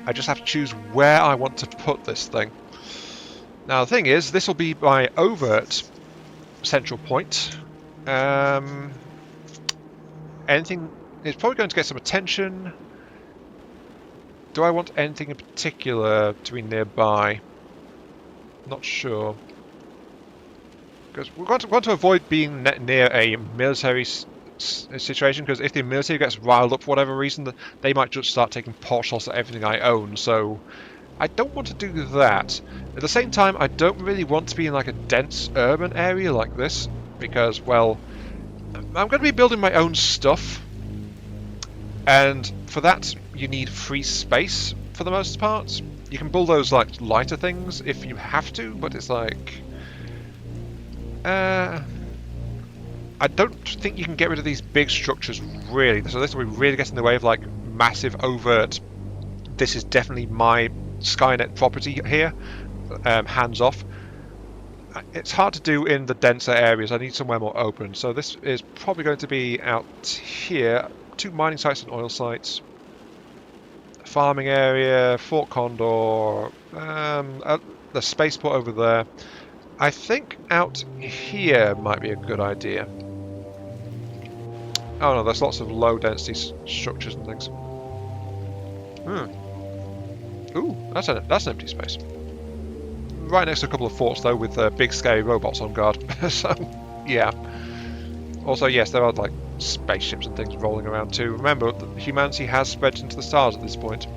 I just have to choose where I want to put this thing. Now the thing is, this will be my overt central point. Anything, it's probably going to get some attention. Do I want anything in particular to be nearby? Not sure. Because we want to avoid being near a military situation, because if the military gets riled up for whatever reason, they might just start taking pot shots at everything I own, so I don't want to do that. At the same time, I don't really want to be in like a dense urban area like this, because, well, I'm going to be building my own stuff, and for that you need free space for the most part. You can build those like lighter things if you have to, but it's like I don't think you can get rid of these big structures really, so this will really get in the way of like massive overt, this is definitely my Skynet property here, hands off. It's hard to do in the denser areas. I need somewhere more open, so this is probably going to be out here. 2 mining sites and oil sites, farming area, Fort Condor, the spaceport over there. I think out here might be a good idea. Oh no, there's lots of low density structures and things. Ooh, that's an empty space. Right next to a couple of forts though, with big scary robots on guard. So yeah. Also, yes, there are like spaceships and things rolling around too. Remember, humanity has spread into the stars at this point.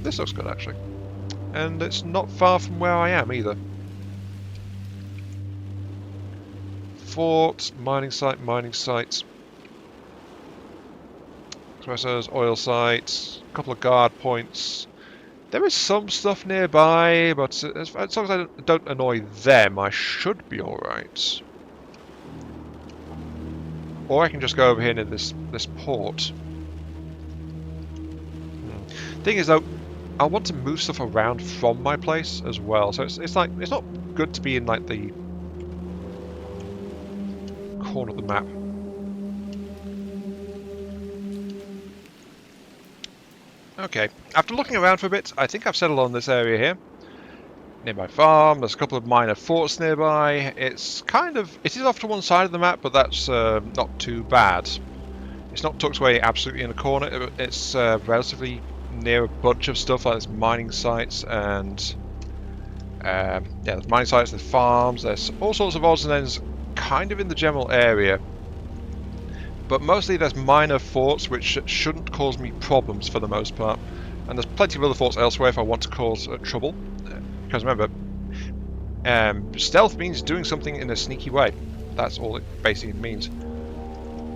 This looks good actually, and it's not far from where I am either. Fort, mining site, compressors, oil sites, a couple of guard points. There is some stuff nearby, but as long as I don't annoy them, I should be alright. Or I can just go over here near this port. Thing is though, I want to move stuff around from my place as well, so it's like, it's not good to be in like the corner of the map. Okay, after looking around for a bit, I think I've settled on this area here. Nearby farm, there's a couple of minor forts nearby. It is off to one side of the map, but that's not too bad. It's not tucked away absolutely in a corner. It's relatively near a bunch of stuff, like there's mining sites and yeah, there's mining sites, there's farms, there's all sorts of odds and ends kind of in the general area. But mostly there's minor forts which shouldn't cause me problems for the most part. And there's plenty of other forts elsewhere if I want to cause trouble. Because remember, stealth means doing something in a sneaky way. That's all it basically means.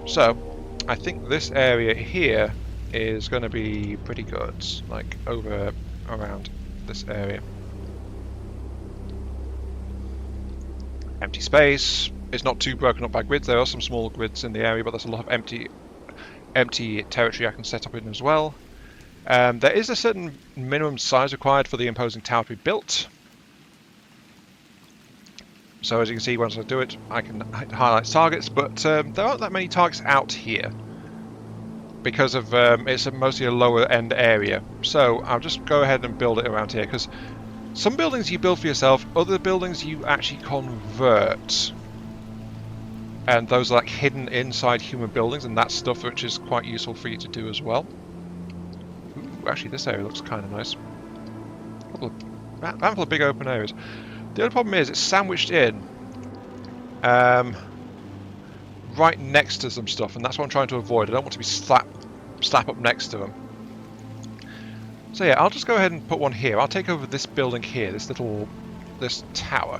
So, I think this area here is going to be pretty good. Like over around this area. Empty space. It's not too broken up by grids. There are some small grids in the area, but there's a lot of empty territory I can set up in as well. There is a certain minimum size required for the imposing tower to be built. So as you can see, once I do it, I can highlight targets, but there aren't that many targets out here because of it's mostly a lower end area. So I'll just go ahead and build it around here, because some buildings you build for yourself, other buildings you actually convert. And those are like hidden inside human buildings, and that's stuff which is quite useful for you to do as well. Ooh, actually, this area looks kind of nice. A handful of big open areas. The only problem is it's sandwiched in right next to some stuff, and that's what I'm trying to avoid. I don't want to be slap up next to them. So yeah, I'll just go ahead and put one here. I'll take over this building here, this tower.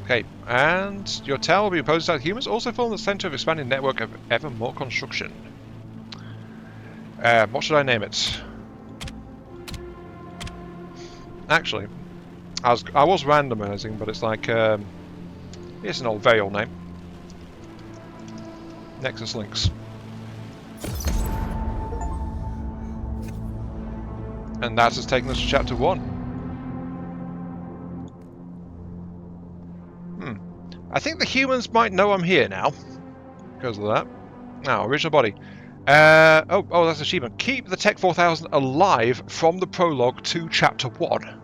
Okay, and your tower will be imposed inside humans, also form the center of expanding network of ever more construction. What should I name it? Actually, I was randomizing, but it's like it's an very old name. Nexus Links. And that has taken us to chapter 1. I think the humans might know I'm here now, because of that. Now, original body. Oh, that's an achievement. Keep the Tech 4000 alive from the prologue to chapter 1.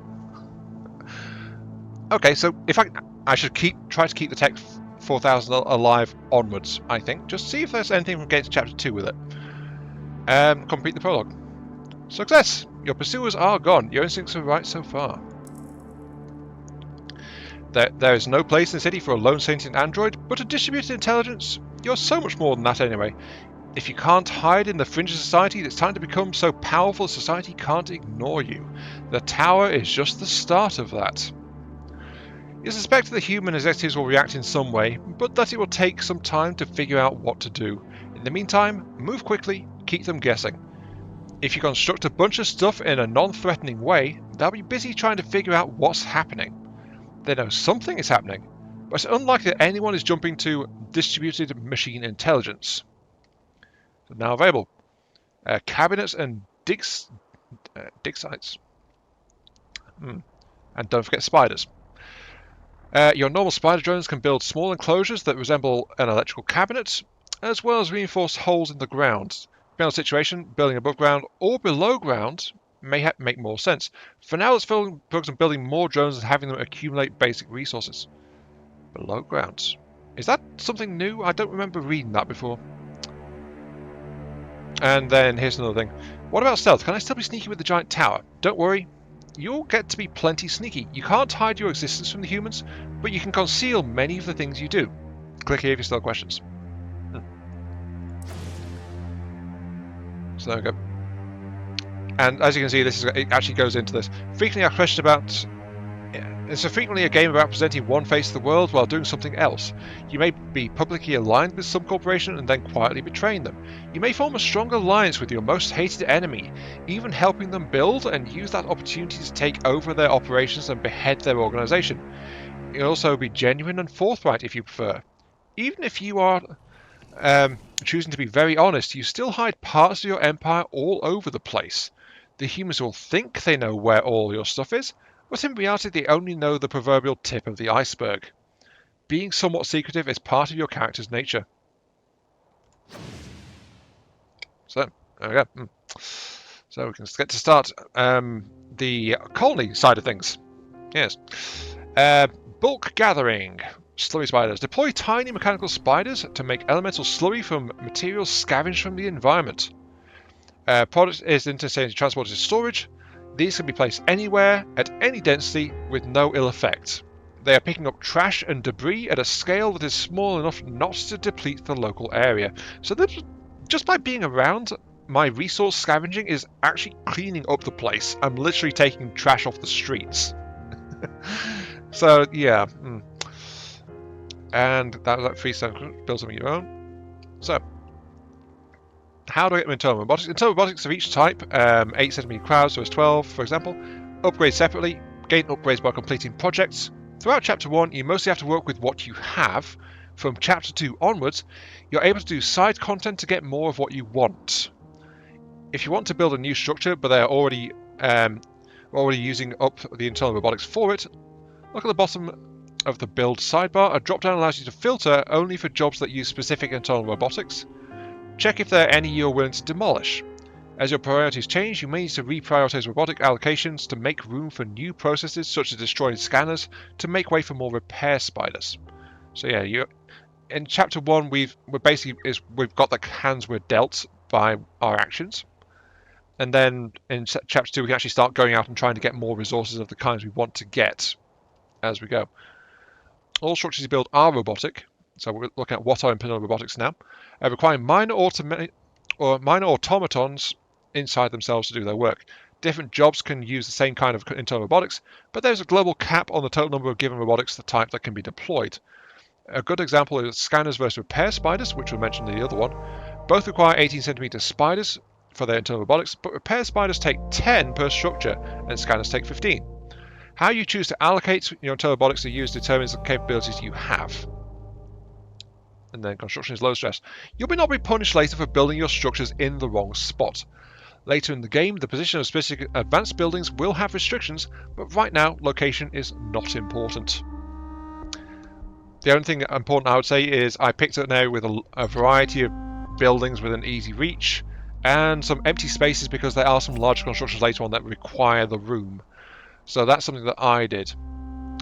Okay, so if I should try to keep the Tech 4000 alive onwards, I think. Just see if there's anything from getting to chapter 2 with it. Complete the prologue. Success! Your pursuers are gone. Your instincts are right so far. There is no place in the city for a lone sentient android, but a distributed intelligence? You're so much more than that anyway. If you can't hide in the fringes of society, it's time to become so powerful society can't ignore you. The tower is just the start of that. You suspect that the human executives will react in some way, but that it will take some time to figure out what to do. In the meantime, move quickly, keep them guessing. If you construct a bunch of stuff in a non-threatening way, they'll be busy trying to figure out what's happening. They know something is happening, but it's unlikely that anyone is jumping to distributed machine intelligence. So now available. Cabinets and dig sites. And don't forget spiders. Your normal spider drones can build small enclosures that resemble an electrical cabinet, as well as reinforce holes in the ground. Depending on the situation, building above ground or below ground may make more sense. For now, let's focus on building more drones and having them accumulate basic resources. Below ground. Is that something new? I don't remember reading that before. And then here's another thing. What about stealth? Can I still be sneaky with the giant tower? Don't worry. You'll get to be plenty sneaky. You can't hide your existence from the humans, but you can conceal many of the things you do. Click here if you still have questions. So there we go. And as you can see, it actually goes into this. Frequently I question about... It's frequently a game about presenting one face to the world while doing something else. You may be publicly aligned with some corporation and then quietly betraying them. You may form a strong alliance with your most hated enemy, even helping them build and use that opportunity to take over their operations and behead their organization. You'll also be genuine and forthright if you prefer. Even if you are choosing to be very honest, you still hide parts of your empire all over the place. The humans will think they know where all your stuff is, but in reality they only know the proverbial tip of the iceberg. Being somewhat secretive is part of your character's nature. So, there we go. So we can get to start the colony side of things. Yes. Bulk gathering. Slurry spiders. Deploy tiny mechanical spiders to make elemental slurry from materials scavenged from the environment. Product is interstitially transported to storage. These can be placed anywhere, at any density, with no ill effect. They are picking up trash and debris at a scale that is small enough not to deplete the local area. So just by being around, my resource scavenging is actually cleaning up the place. I'm literally taking trash off the streets. So, yeah. And that was like 3 seconds. Build something of your own. So, how do I get internal robotics? Internal robotics of each type, 8cm crowds, so it's 12, for example. Upgrade separately. Gain upgrades by completing projects. Throughout Chapter 1, you mostly have to work with what you have. From Chapter 2 onwards, you're able to do side content to get more of what you want. If you want to build a new structure, but they're already using up the internal robotics for it, look at the bottom of the build sidebar. A drop-down allows you to filter only for jobs that use specific internal robotics. Check if there are any you're willing to demolish. As your priorities change, you may need to reprioritize robotic allocations to make room for new processes such as destroying scanners to make way for more repair spiders. So yeah, in Chapter 1 we've got the hands we're dealt by our actions. And then in Chapter 2 we can actually start going out and trying to get more resources of the kinds we want to get as we go. All structures you build are robotic. So we're looking at what are internal robotics now, requiring minor automatons inside themselves to do their work. Different jobs can use the same kind of internal robotics, but there's a global cap on the total number of given robotics the type that can be deployed. A good example is scanners versus repair spiders, which we mentioned in the other one. Both require 18cm spiders for their internal robotics, but repair spiders take 10 per structure and scanners take 15. How you choose to allocate your internal robotics to use determines the capabilities you have. And then construction is low stress. You'll not be punished later for building your structures in the wrong spot. Later in the game, the position of specific advanced buildings will have restrictions, but right now, location is not important. The only thing important I would say is I picked an area with a variety of buildings with an easy reach, and some empty spaces because there are some large constructions later on that require the room. So that's something that I did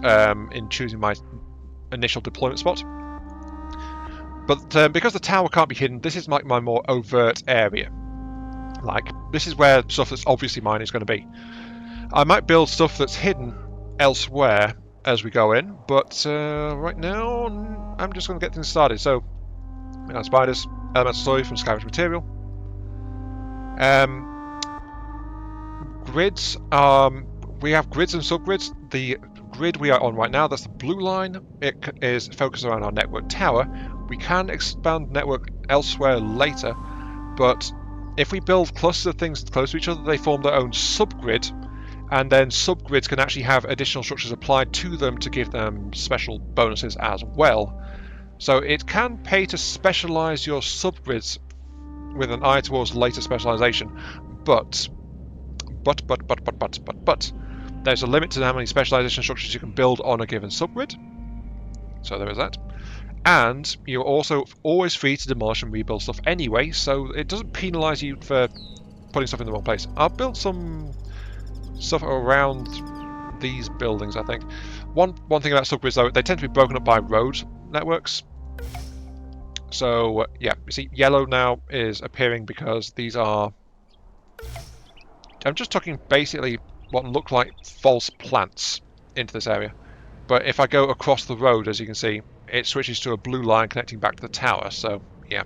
in choosing my initial deployment spot. But because the tower can't be hidden, this is like my more overt area. Like, this is where stuff that's obviously mine is going to be. I might build stuff that's hidden elsewhere, as we go in, but right now I'm just going to get things started. So, we got spiders, elemental soil from scavenged material. Grids, we have grids and subgrids. The grid we are on right now, that's the blue line, it is focused around our network tower. We can expand network elsewhere later, but if we build clusters of things close to each other, they form their own subgrid, and then subgrids can actually have additional structures applied to them to give them special bonuses as well. So it can pay to specialize your subgrids with an eye towards later specialization, but there's a limit to how many specialization structures you can build on a given subgrid. So there is that. And you're also always free to demolish and rebuild stuff anyway, so it doesn't penalize you for putting stuff in the wrong place. I'll build some stuff around these buildings, I think. One thing about subgrids, though, they tend to be broken up by road networks. So, yeah, you see, yellow now is appearing because these are... I'm just talking basically what look like false plants into this area. But if I go across the road, as you can see, it switches to a blue line connecting back to the tower. So, yeah.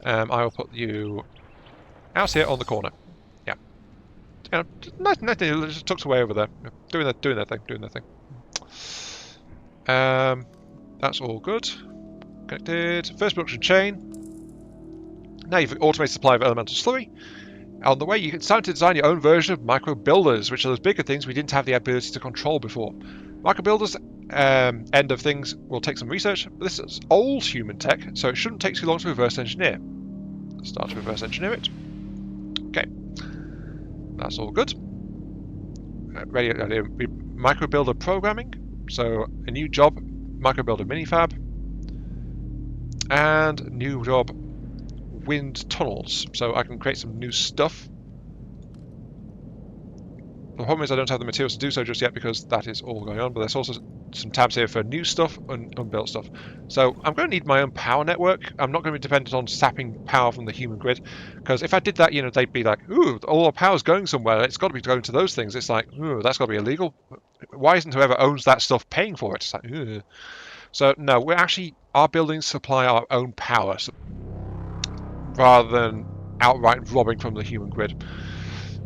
I will put you out here on the corner. Yeah. Nice, just tucked away over there. Doing their thing. That's all good. Connected. First production chain. Now you've automated supply of elemental slurry. On the way, you can start to design your own version of micro builders, which are those bigger things we didn't have the ability to control before. Micro builders, end of things, will take some research. This is old human tech, so it shouldn't take too long to reverse engineer. Start to reverse engineer it. Okay, that's all good. Ready, micro builder programming. So a new job, micro builder minifab, and new job, wind tunnels, so I can create some new stuff. The problem is I don't have the materials to do so just yet because that is all going on, but there's also some tabs here for new stuff and unbuilt stuff. So I'm going to need my own power network. I'm not going to be dependent on sapping power from the human grid, because if I did that, they'd be like, ooh, all our power's going somewhere, it's got to be going to those things. It's like, ooh, that's got to be illegal. Why isn't whoever owns that stuff paying for it? It's like, ooh. So no, our buildings supply our own power, rather than outright robbing from the human grid.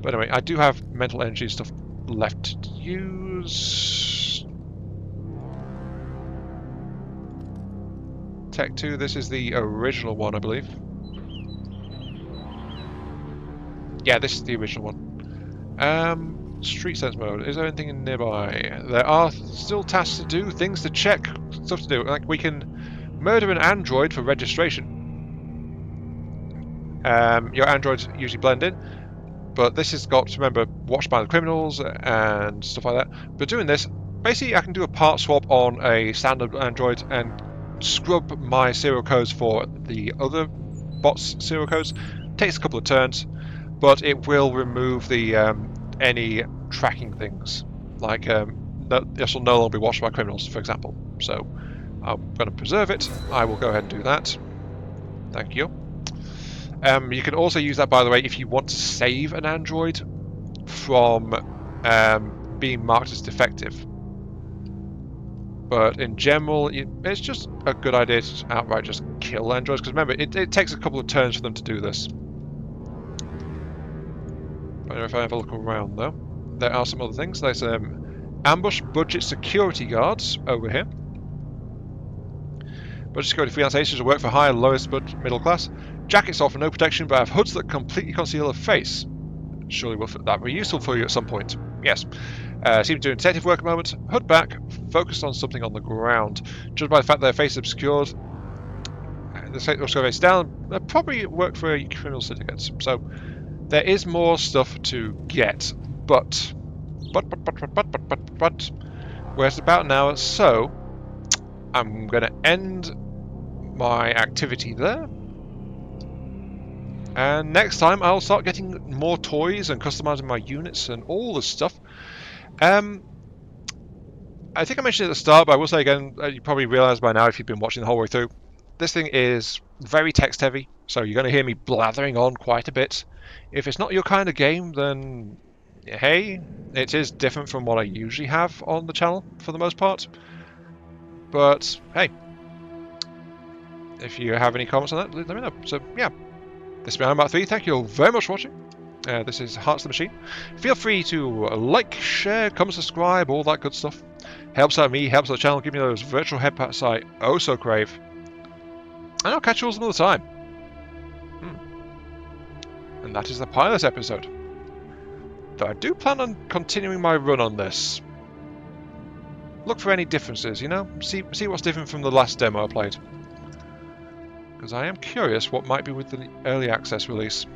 But anyway, I do have mental energy stuff left to use. Tech 2, this is the original one, I believe. Yeah, this is the original one. Street sense mode. Is there anything nearby? There are still tasks to do, things to check, stuff to do. Like, we can murder an android for registration. Your androids usually blend in, but this has got, remember, watched by the criminals and stuff like that. But doing this, basically I can do a part swap on a standard android and scrub my serial codes for the other bots' serial codes. Takes a couple of turns, but it will remove the any tracking things. Like, this will no longer be watched by criminals, for example. So I'm going to preserve it. I will go ahead and do that. Thank you. You can also use that, by the way, if you want to save an android from being marked as defective. But in general, it's just a good idea to outright just kill androids, because remember, it takes a couple of turns for them to do this. But if I have a look around, though, there are some other things. There's ambush budget security guards over here. Budget security freelance agents who work for higher, lowest middle class. Jackets offer no protection, but have hoods that completely conceal a face. Surely that will be useful for you at some point. Yes. Seem doing detective work at the moment. Hood back, focused on something on the ground. Judged by the fact their face is obscured, the face down, they'll probably work for a criminal syndicate. So there is more stuff to get, but we're at about an hour, so I'm going to end my activity there. And next time I'll start getting more toys and customizing my units and all this stuff. I think I mentioned it at the start, but I will say again, you probably realise by now if you've been watching the whole way through, this thing is very text heavy, so you're going to hear me blathering on quite a bit. If it's not your kind of game, then hey, it is different from what I usually have on the channel for the most part. But hey, if you have any comments on that, let me know. So yeah, this has been Iron 3. Thank you all very much for watching. This is Hearts of the Machine. Feel free to like, share, comment, subscribe, all that good stuff. Helps out me, helps out the channel, give me those virtual head pats I oh so crave. And I'll catch you all some other time. And that is the pilot episode. Though I do plan on continuing my run on this. Look for any differences, you know? See what's different from the last demo I played. Because I am curious what might be with the early access release.